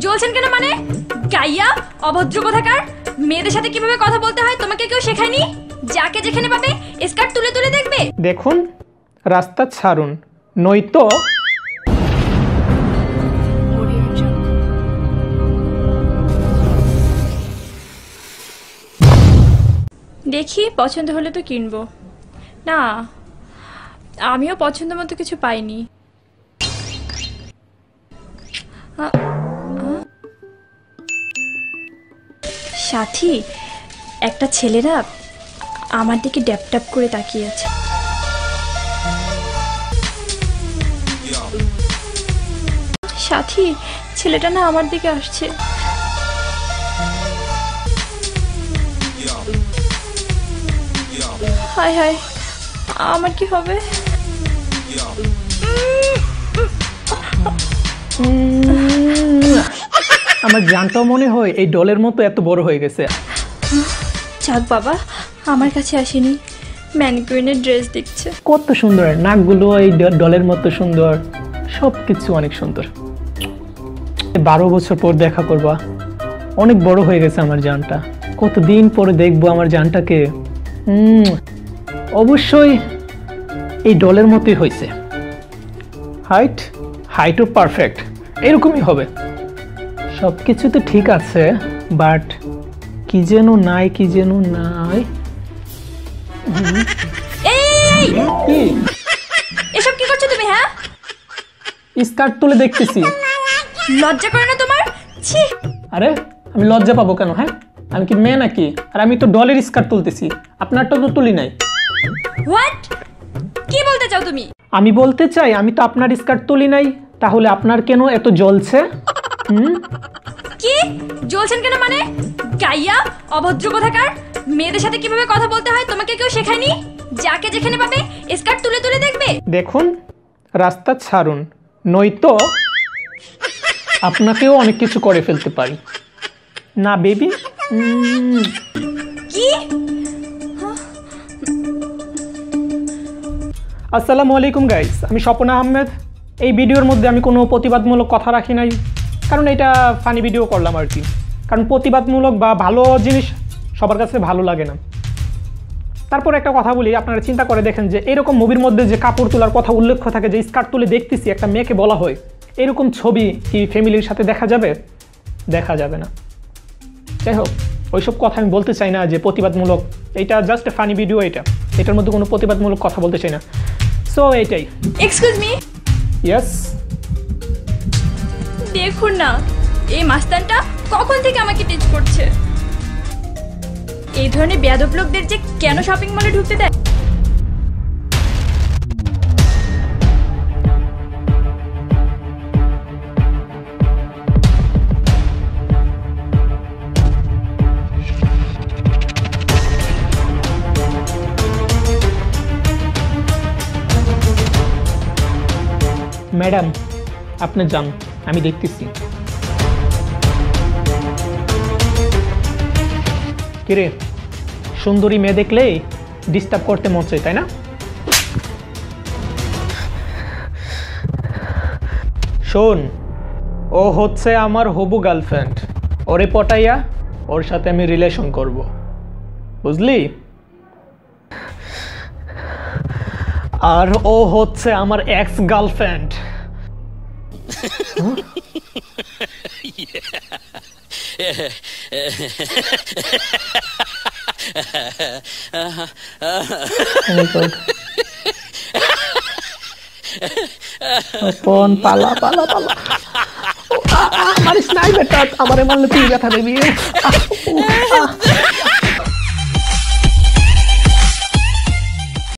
জ্বলছেন কেন? মানে গাইয়া অভদ্র কোথাকার। মেয়েদের সাথে কিভাবে কথা বলতে হয় তোমাকে কেউ শেখায়নি? যাকে যেখানে পাবে স্কার্ট তুলে তুলে দেখবে। দেখুন, রাস্তা ছাড়ুন, নয়তো দেখি পছন্দ হলে তো কিনবো। না, আমিও পছন্দ মতো কিছু পাইনি। সাথী, একটা ছেলেরা আমার দিকে ড্যাপ ড্যাপ করে তাকিয়ে আছে। সাথী, ছেলেটা না আমার দিকে আসছে। হায় হায়, আমার কি হবে? আমার জানটাও মনে হয় এই ডলের মতো এত বড় হয়ে গেছে। যাক বাবা, আমার কাছে আসেনি। ম্যানিকুইনের ড্রেস দেখছে। কত সুন্দর নাকগুলো, এই ডলের মতো সুন্দর, সব কিছু অনেক সুন্দর। 12 বছর পর দেখা করবা, অনেক বড় হয়ে গেছে আমার জানটা। কতদিন পরে দেখবো আমার জানটাকে। অবশ্যই এই ডলের মতোই হয়েছে। হাইটও পারফেক্ট, এরকমই হবে। সব কিছু তো ঠিক আছে, বাট কি যেন নাই। এসব কি করছো তুমি? হ্যাঁ, স্কার্ট তুলে দেখতেছি। লজ্জা করে না তোমার? ছি! আরে আমি লজ্জা পাবো কেন? হ্যাঁ, আমি কি মেয়ে নাকি? আর আমি তো ডলের স্কার্ট তুলতেছি, আপনারটা তো তুলি নাই। হোয়াট? কি বলতে চাও তুমি? আমি বলতে চাই আমি তো আপনার স্কার্ট তুলি নাই, তাহলে আপনার কেন এত জ্বলছে? কি জ্বলছেন কেন? মানে গাইয়া অভদ্র কোথাকার। মেয়েদের সাথে কিভাবে কথা বলতে হয় তোমাকে কেউ শেখায়নি? যাকে যেখানে পাবে স্কার্ট তুলে তুলে দেখবে। দেখুন, রাস্তা ছাড়ুন, নয়তো আপনাকেও অনেক কিছু করে ফেলতে পারি। না বেবি? কি? আসসালামু আলাইকুম গাইস, আমি স্বপন আহমেদ। এই ভিডিওর মধ্যে আমি কোনো প্রতিবাদমূলক কথা রাখি নাই, কারণ এটা ফানি ভিডিও করলাম আর কি। কারণ প্রতিবাদমূলক বা ভালো জিনিস সবার কাছে ভালো লাগে না। তারপর একটা কথা বলি, আপনারা চিন্তা করে দেখেন যে এরকম মুভির মধ্যে যে কাপড় তোলার কথা উল্লেখ থাকে, যে স্কার্ট তুলে দেখতেছি একটা মেয়েকে বলা হয়, এরকম ছবি কি ফ্যামিলির সাথে দেখা যাবে? দেখা যাবে না। যাই হোক, ওইসব কথা আমি বলতে চাই না যে প্রতিবাদমূলক। এইটা জাস্ট ফানি ভিডিও, এটার মধ্যে কোনো প্রতিবাদমূলক কথা বলতে চাই না। সো এইটাই। Excuse me. ইয়েস। দেখুন না, এই মাস্তানটা কখন থেকে আমাকে টিচ করছে। এই ধরনের বেয়াদব লোকদের যে কেন শপিং মলে ঢুকতে দেয়? ম্যাডাম, আপনি যান, আমি দেখতেছি। কিরে, সুন্দরী মেয়ে দেখলেই ডিস্টার্ব করতে মন চায়, তাই না? শোন, ও হচ্ছে আমার হবু গার্লফ্রেন্ড। ওরে পটাইয়া ওর সাথে আমি রিলেশন করব, বুঝলি? আর ও হচ্ছে আমার এক্স গার্লফ্রেন্ড। কোন পালা পালা পালা, আমার স্নাইপারটা আমারে মারলে তুই ব্যথা দেবি।